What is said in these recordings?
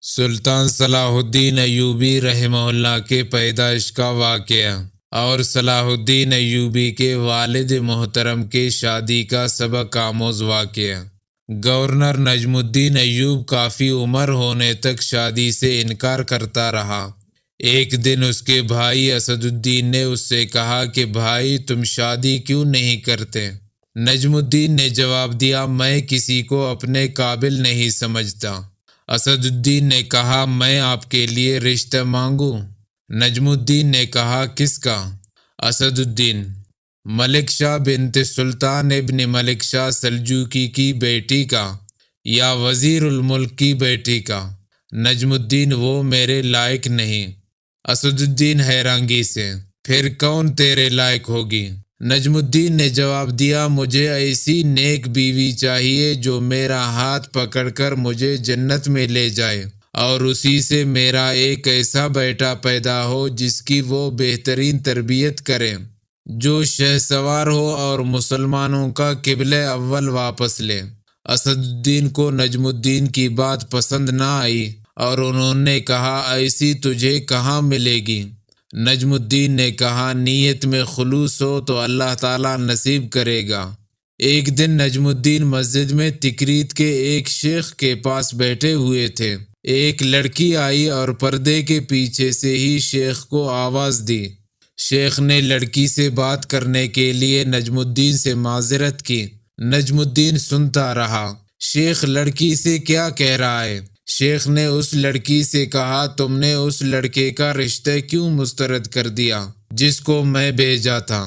سلطان صلاح الدین ایوبی رحمہ اللہ کے پیدائش کا واقعہ اور صلاح الدین ایوبی کے والد محترم کے شادی کا سبق آموز واقعہ۔ گورنر نجم الدین ایوب کافی عمر ہونے تک شادی سے انکار کرتا رہا۔ ایک دن اس کے بھائی اسد الدین نے اس سے کہا کہ بھائی تم شادی کیوں نہیں کرتے؟ نجم الدین نے جواب دیا، میں کسی کو اپنے قابل نہیں سمجھتا۔ اسد الدین نے کہا، میں آپ کے لیے رشتہ مانگوں؟ نجم الدین نے کہا، کس کا؟ اسد الدین، ملک شاہ بنت سلطان ابن ملک شاہ سلجوقی کی بیٹی کا، یا وزیر الملک کی بیٹی کا؟ نجم الدین، وہ میرے لائق نہیں۔ اسد الدین حیرانگی سے، پھر کون تیرے لائق ہوگی؟ نجم الدین نے جواب دیا، مجھے ایسی نیک بیوی چاہیے جو میرا ہاتھ پکڑ کر مجھے جنت میں لے جائے، اور اسی سے میرا ایک ایسا بیٹا پیدا ہو جس کی وہ بہترین تربیت کرے، جو شہ سوار ہو اور مسلمانوں کا قبلہ اول واپس لے۔ اسد الدین کو نجم الدین کی بات پسند نہ آئی اور انہوں نے کہا، ایسی تجھے کہاں ملے گی؟ نجم الدین نے کہا، نیت میں خلوص ہو تو اللہ تعالیٰ نصیب کرے گا۔ ایک دن نجم الدین مسجد میں تکریت کے ایک شیخ کے پاس بیٹھے ہوئے تھے۔ ایک لڑکی آئی اور پردے کے پیچھے سے ہی شیخ کو آواز دی۔ شیخ نے لڑکی سے بات کرنے کے لیے نجم الدین سے معذرت کی۔ نجم الدین سنتا رہا، شیخ لڑکی سے کیا کہہ رہا ہے؟ شیخ نے اس لڑکی سے کہا، تم نے اس لڑکے کا رشتہ کیوں مسترد کر دیا جس کو میں بھیجا تھا؟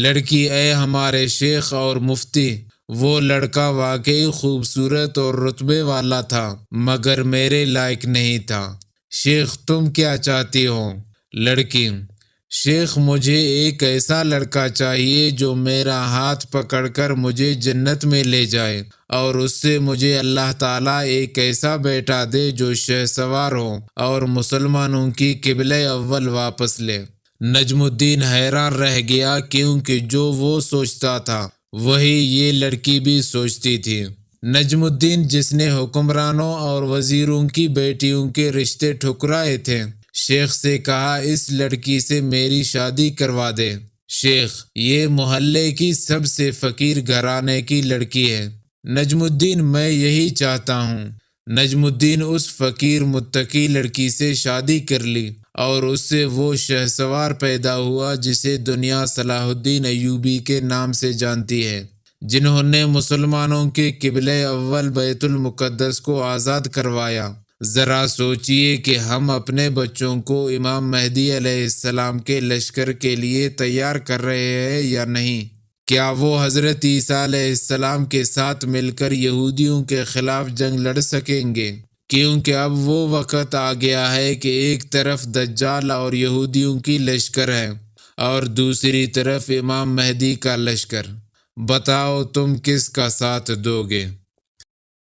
لڑکی، اے ہمارے شیخ اور مفتی، وہ لڑکا واقعی خوبصورت اور رتبے والا تھا مگر میرے لائق نہیں تھا۔ شیخ، تم کیا چاہتی ہو؟ لڑکی، شیخ، مجھے ایک ایسا لڑکا چاہیے جو میرا ہاتھ پکڑ کر مجھے جنت میں لے جائے، اور اس سے مجھے اللہ تعالیٰ ایک ایسا بیٹا دے جو شہ سوار ہو اور مسلمانوں کی قبلہ اول واپس لے۔ نجم الدین حیران رہ گیا، کیونکہ جو وہ سوچتا تھا وہی یہ لڑکی بھی سوچتی تھی۔ نجم الدین، جس نے حکمرانوں اور وزیروں کی بیٹیوں کے رشتے ٹھکرائے تھے، شیخ سے کہا، اس لڑکی سے میری شادی کروا دے۔ شیخ، یہ محلے کی سب سے فقیر گھرانے کی لڑکی ہے۔ نجم الدین، میں یہی چاہتا ہوں۔ نجم الدین اس فقیر متقی لڑکی سے شادی کر لی اور اس سے وہ شہ سوار پیدا ہوا جسے دنیا صلاح الدین ایوبی کے نام سے جانتی ہے، جنہوں نے مسلمانوں کے قبلہ اول بیت المقدس کو آزاد کروایا۔ ذرا سوچئے کہ ہم اپنے بچوں کو امام مہدی علیہ السلام کے لشکر کے لیے تیار کر رہے ہیں یا نہیں؟ کیا وہ حضرت عیسیٰ علیہ السلام کے ساتھ مل کر یہودیوں کے خلاف جنگ لڑ سکیں گے؟ کیونکہ اب وہ وقت آ گیا ہے کہ ایک طرف دجال اور یہودیوں کی لشکر ہے اور دوسری طرف امام مہدی کا لشکر۔ بتاؤ تم کس کا ساتھ دو گے؟